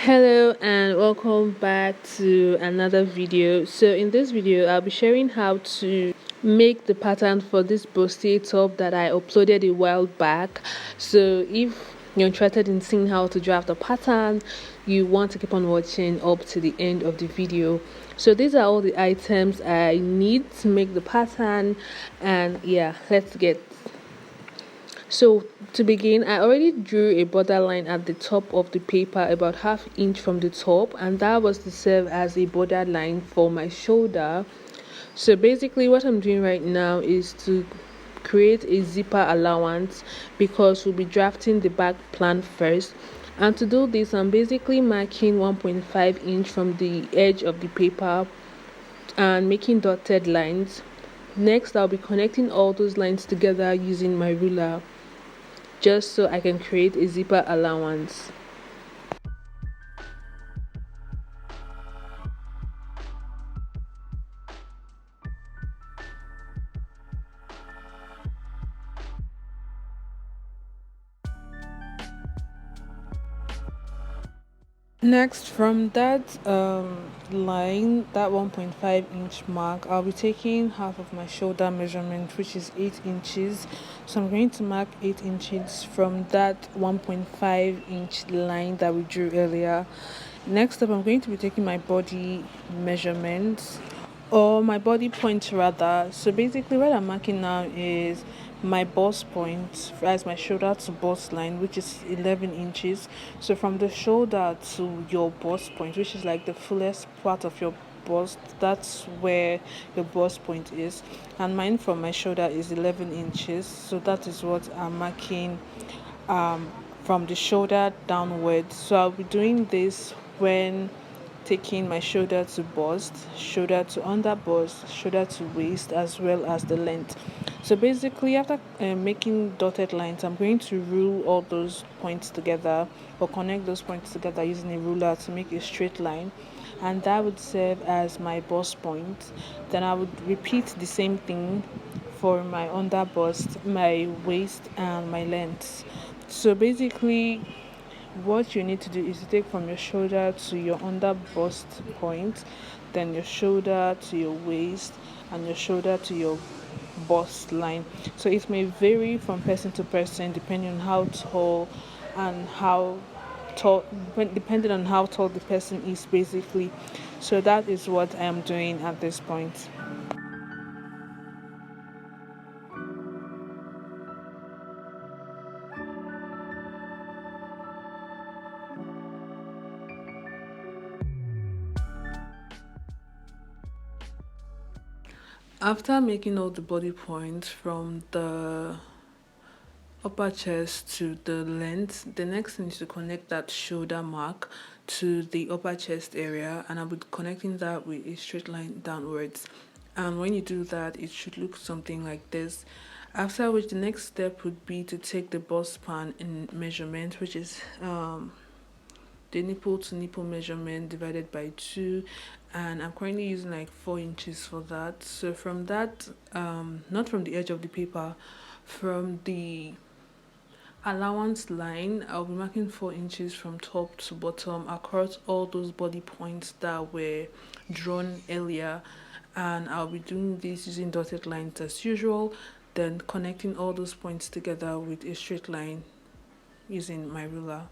Hello and welcome back to another video. So in this video I'll be sharing how to make the pattern for this Bustier top that I uploaded a while back. So if you're interested in seeing how to draft the pattern, you want to keep on watching up to the end of the video. So these are all the items I need to make the pattern, and yeah, let's get. So to begin, I already drew a borderline at the top of the paper about ½ inch from the top, and that was to serve as a borderline for my shoulder. So basically what I'm doing right now is to create a zipper allowance because we'll be drafting the back plan first. And to do this, I'm basically marking 1.5 inch from the edge of the paper and making dotted lines. Next, I'll be connecting all those lines together using my ruler, just so I can create a zipper allowance. Next, from that line, that 1.5 inch mark, I'll be taking half of my shoulder measurement, which is 8 inches. So I'm going to mark 8 inches from that 1.5 inch line that we drew earlier. Next up, I'm going to be taking my body measurements, or my body point rather. So basically what I'm marking now is my bust point as my shoulder to bust line, which is 11 inches. So from the shoulder to your bust point, which is like the fullest part of your bust, that's where your bust point is, and mine from my shoulder is 11 inches. So that is what I'm marking from the shoulder downwards. So I'll be doing this when taking my shoulder to bust, shoulder to under bust, shoulder to waist, as well as the length. So basically after making dotted lines, I'm going to rule all those points together, or connect those points together using a ruler to make a straight line, and that would serve as my bust point. Then I would repeat the same thing for my under bust, my waist, and my length. So basically what you need to do is to take from your shoulder to your under bust point, then your shoulder to your waist, and your shoulder to your bust line. So it may vary from person to person depending on how tall and how tall depending on how tall the person is basically. So that is what I am doing at this point. After making all the body points from the upper chest to the length, the next thing is to connect that shoulder mark to the upper chest area, and I'll be connecting that with a straight line downwards. And when you do that, it should look something like this. After which, the next step would be to take the bust span in measurement, which is the nipple to nipple measurement divided by 2, and I'm currently using like 4 inches for that. So from that, not from the edge of the paper, from the allowance line, I'll be marking 4 inches from top to bottom across all those body points that were drawn earlier, and I'll be doing this using dotted lines as usual, then connecting all those points together with a straight line using my ruler.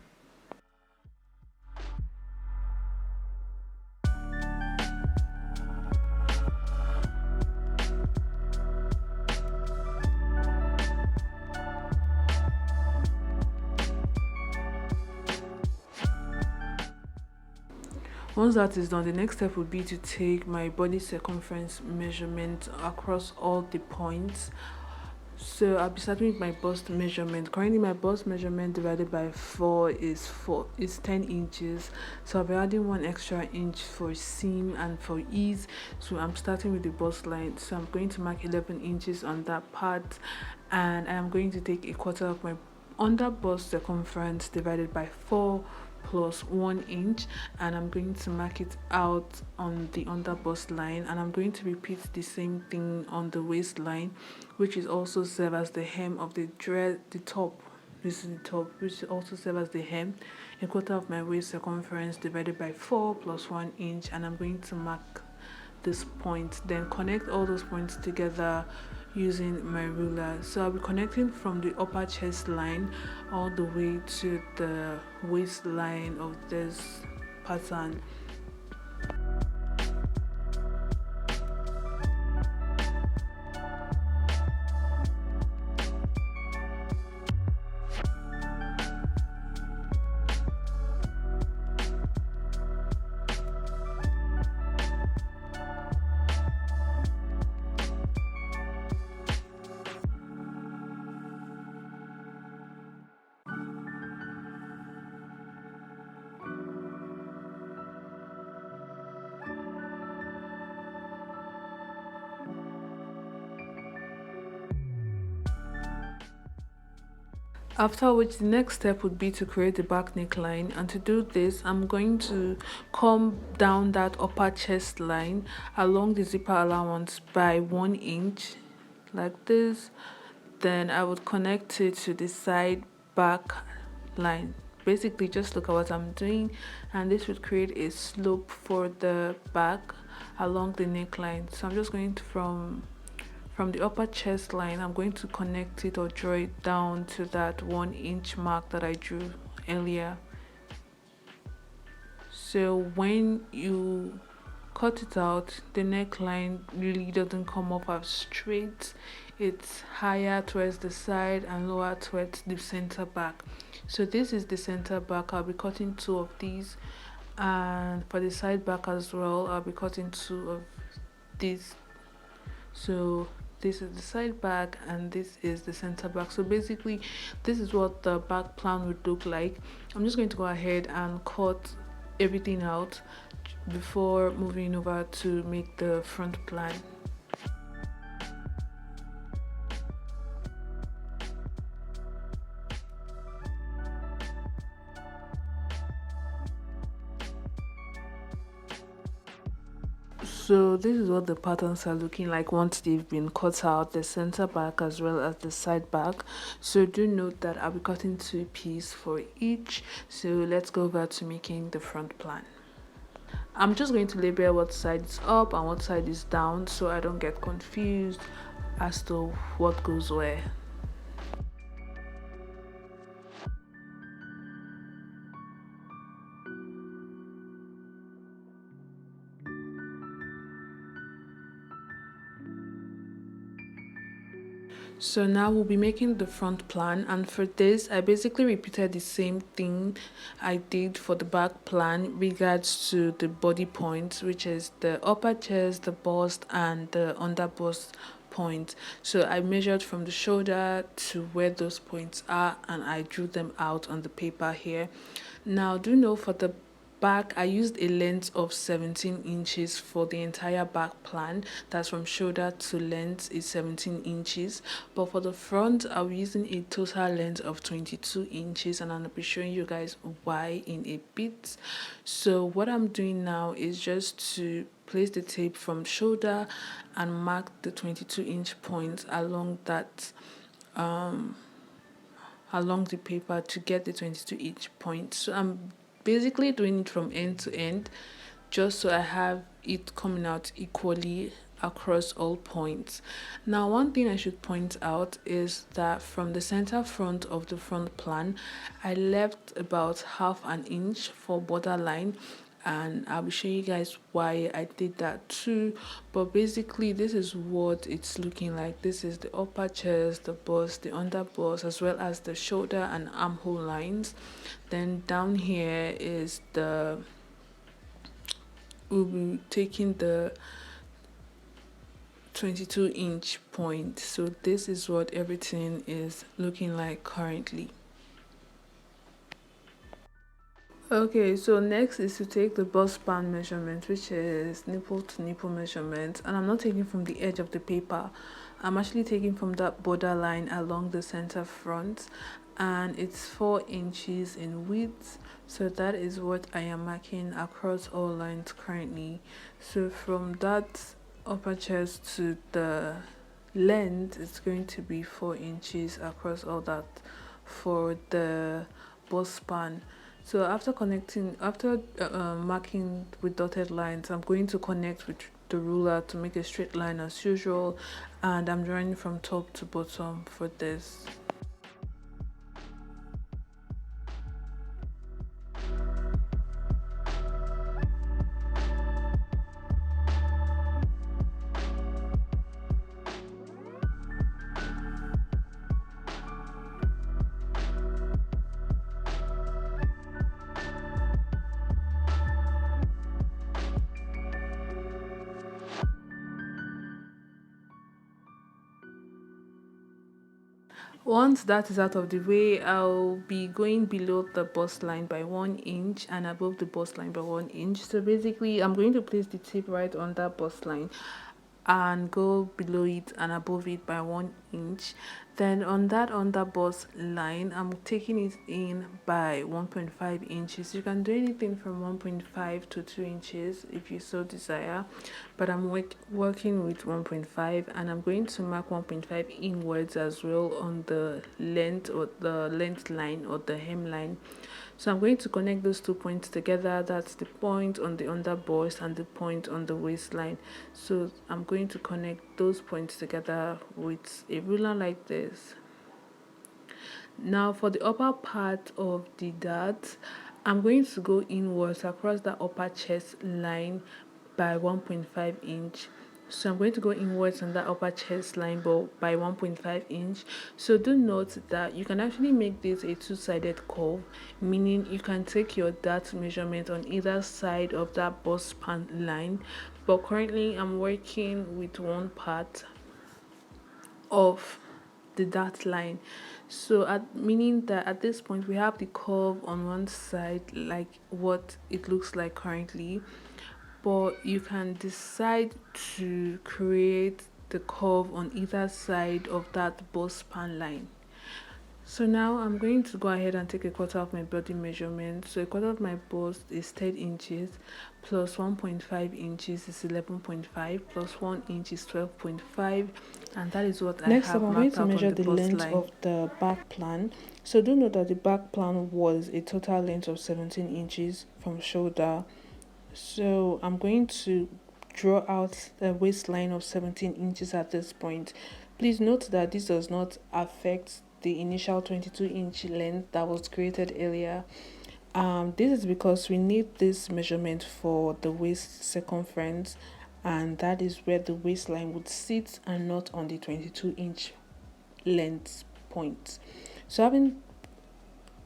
Once that is done, the next step would be to take my body circumference measurement across all the points. So I'll be starting with my bust measurement. Currently my bust measurement divided by 4 is 10 inches. So I'll be adding 1 extra inch for seam and for ease. So I'm starting with the bust line. So I'm going to mark 11 inches on that part, and I'm going to take 1/4 of my under bust circumference divided by 4 plus 1 inch, and I'm going to mark it out on the under bust line, and I'm going to repeat the same thing on the waistline, which is also serve as the hem of the top this is the top, which also serves as the hem. A quarter of my waist circumference divided by 4 plus 1 inch, and I'm going to mark this point, then connect all those points together using my ruler. So I'll be connecting from the upper chest line all the way to the waistline of this pattern. After which, the next step would be to create the back neckline, and to do this I'm going to come down that upper chest line along the zipper allowance by 1 inch like this. Then I would connect it to the side back line. Basically just look at what I'm doing, and this would create a slope for the back along the neckline. So I'm just going to from the upper chest line, I'm going to connect it or draw it down to that 1 inch mark that I drew earlier. So when you cut it out, the neckline really doesn't come up as straight. It's higher towards the side and lower towards the center back. So this is the center back. I'll be cutting 2 of these, and for the side back as well, I'll be cutting 2 of these. So this is the side back and this is the center back. So basically this is what the back plan would look like. I'm just going to go ahead and cut everything out before moving over to make the front plan. So this is what the patterns are looking like once they've been cut out, the center back as well as the side back. So do note that I'll be cutting 2 pieces for each. So let's go over to making the front plan. I'm just going to label what side is up and what side is down so I don't get confused as to what goes where. So now we'll be making the front plan, and for this I basically repeated the same thing I did for the back plan regards to the body points, which is the upper chest, the bust and the under bust point. So I measured from the shoulder to where those points are and I drew them out on the paper here. Now do know for the back I used a length of 17 inches for the entire back plan. That's from shoulder to length is 17 inches, but for the front I'll be using a total length of 22 inches, and I'll be showing you guys why in a bit. So what I'm doing now is just to place the tape from shoulder and mark the 22-inch point along that along the paper to get the 22-inch point. So I'm basically doing it from end to end just so I have it coming out equally across all points. Now one thing I should point out is that from the center front of the front plan I left about half an inch for borderline, and I'll be showing you guys why I did that too. But basically this is what it's looking like. This is the upper chest, the bust, the under bust, as well as the shoulder and armhole lines. Then down here is we'll be taking the 22-inch point. So this is what everything is looking like currently. Okay, so next is to take the bust span measurement, which is nipple to nipple measurement, and I'm not taking from the edge of the paper. I'm actually taking from that border line along the center front, and it's 4 inches in width. So that is what I am marking across all lines currently. So from that upper chest to the length, it's going to be 4 inches across all that for the bust span. So after marking with dotted lines, I'm going to connect with the ruler to make a straight line as usual, and I'm drawing from top to bottom for this. Once that is out of the way, I'll be going below the bust line by 1 inch and above the bust line by 1 inch. So basically, I'm going to place the tip right on that bust line and go below it and above it by 1 inch. Then on that under bust line, I'm taking it in by 1.5 inches. You can do anything from 1.5 to 2 inches if you so desire, but I'm working with 1.5, and I'm going to mark 1.5 inwards as well on the length line or the hemline. So I'm going to connect those 2 points together. That's the point on the under bust and the point on the waistline. So I'm going to connect those points together with a ruler like this. Now for the upper part of the dart, I'm going to go inwards across the upper chest line by 1.5 inch. So I'm going to go inwards on that upper chest line by 1.5 inch. So do note that you can actually make this a two-sided curve, meaning you can take your dart measurement on either side of that bust span line. But currently I'm working with one part of the dart line, so meaning that at this point we have the curve on one side like what it looks like currently, but you can decide to create the curve on either side of that bust span line. So now I'm going to go ahead and take a quarter of my body measurement. So a quarter of my bust is 10 inches, plus 1.5 inches is 11.5, plus 1 inch is 12.5, and that is what I Next have up, I'm going marked to out measure on the the bust length line. of the back plan. So do note that the back plan was a total length of 17 inches from shoulder. So I'm going to draw out a waistline of 17 inches at this point. Please note that this does not affect the initial 22-inch length that was created earlier. This is because we need this measurement for the waist circumference, and that is where the waistline would sit and not on the 22-inch length point. So having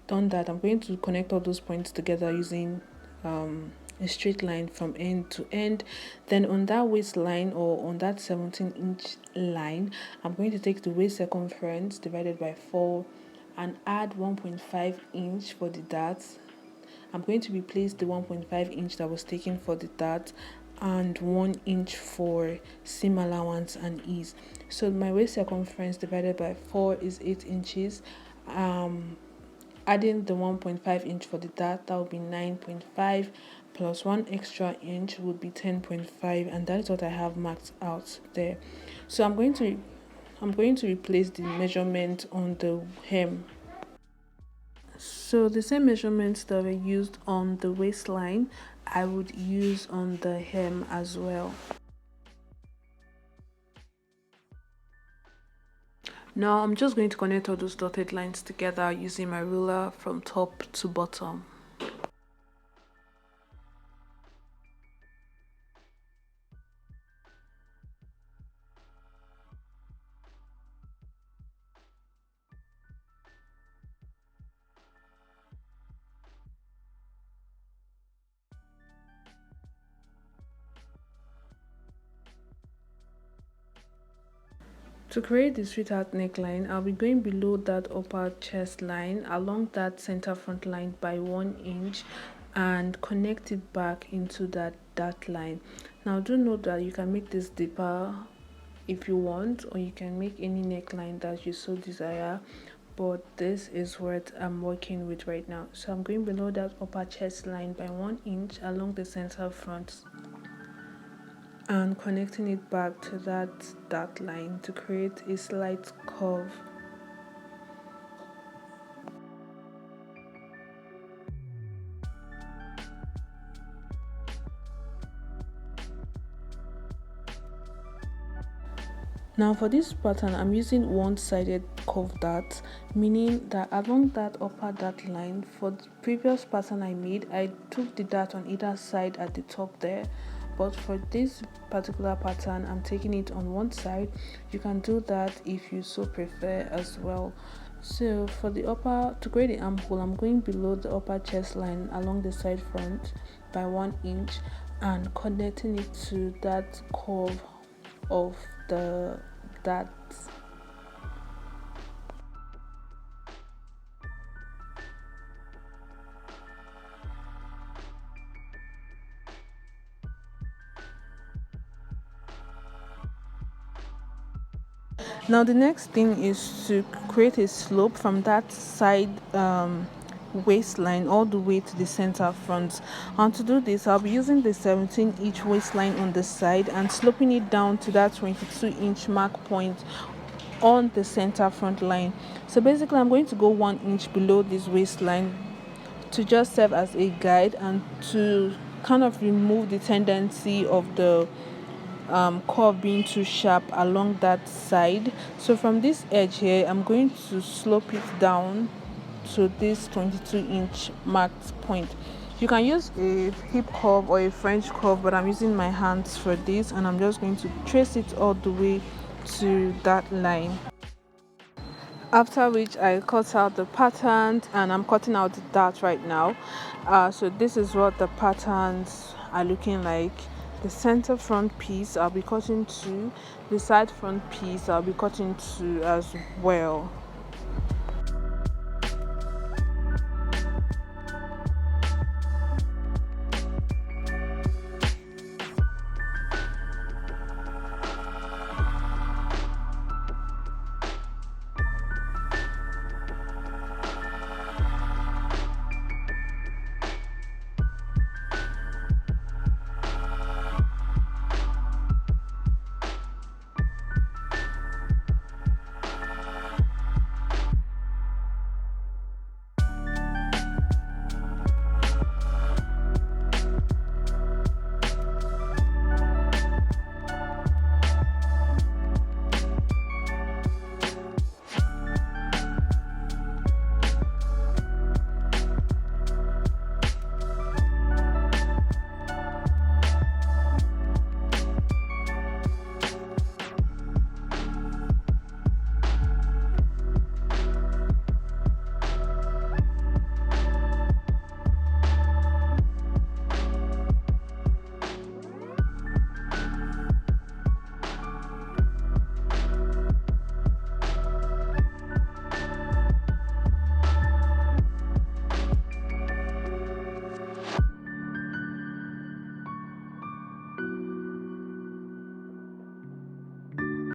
done that, I'm going to connect all those points together using a straight line from end to end. Then on that waistline, or on that 17-inch line, I'm going to take the waist circumference divided by 4 and add 1.5 inch for the dart. I'm going to replace the 1.5 inch that was taken for the dart and 1 inch for seam allowance and ease. So my waist circumference divided by 4 is 8 inches. Adding the 1.5 inch for the dart, that would be 9.5, plus 1 extra inch would be 10.5, and that is what I have marked out there. So I'm going to replace the measurement on the hem. So the same measurements that were used on the waistline, I would use on the hem as well. Now I'm just going to connect all those dotted lines together using my ruler from top to bottom. To create the sweetheart neckline, I'll be going below that upper chest line along that center front line by 1 inch and connect it back into that dart line. Now do note that you can make this deeper if you want, or you can make any neckline that you so desire, but this is what I'm working with right now. So I'm going below that upper chest line by 1 inch along the center front and connecting it back to that dart line to create a slight curve. Now for this pattern, I'm using one-sided curve dart, meaning that along that upper dart line, for the previous pattern I made, I took the dart on either side at the top there, but for this particular pattern, I'm taking it on one side. You can do that if you so prefer as well. So for the upper, to create the armhole, I'm going below the upper chest line along the side front by 1 inch and connecting it to that curve of the dart. Now the next thing is to create a slope from that side waistline all the way to the center front, and to do this I'll be using the 17-inch waistline on the side and sloping it down to that 22-inch mark point on the center front line. So basically I'm going to go 1 inch below this waistline to just serve as a guide and to kind of remove the tendency of the curve being too sharp along that side. So from this edge here, I'm going to slope it down to this 22-inch marked point. You can use a hip curve or a French curve, but I'm using my hands for this, and I'm just going to trace it all the way to that line. After which I cut out the patterns, and I'm cutting out the dart right now. So this is what the patterns are looking like. The center front piece I'll be cutting to, the side front piece I'll be cutting to as well.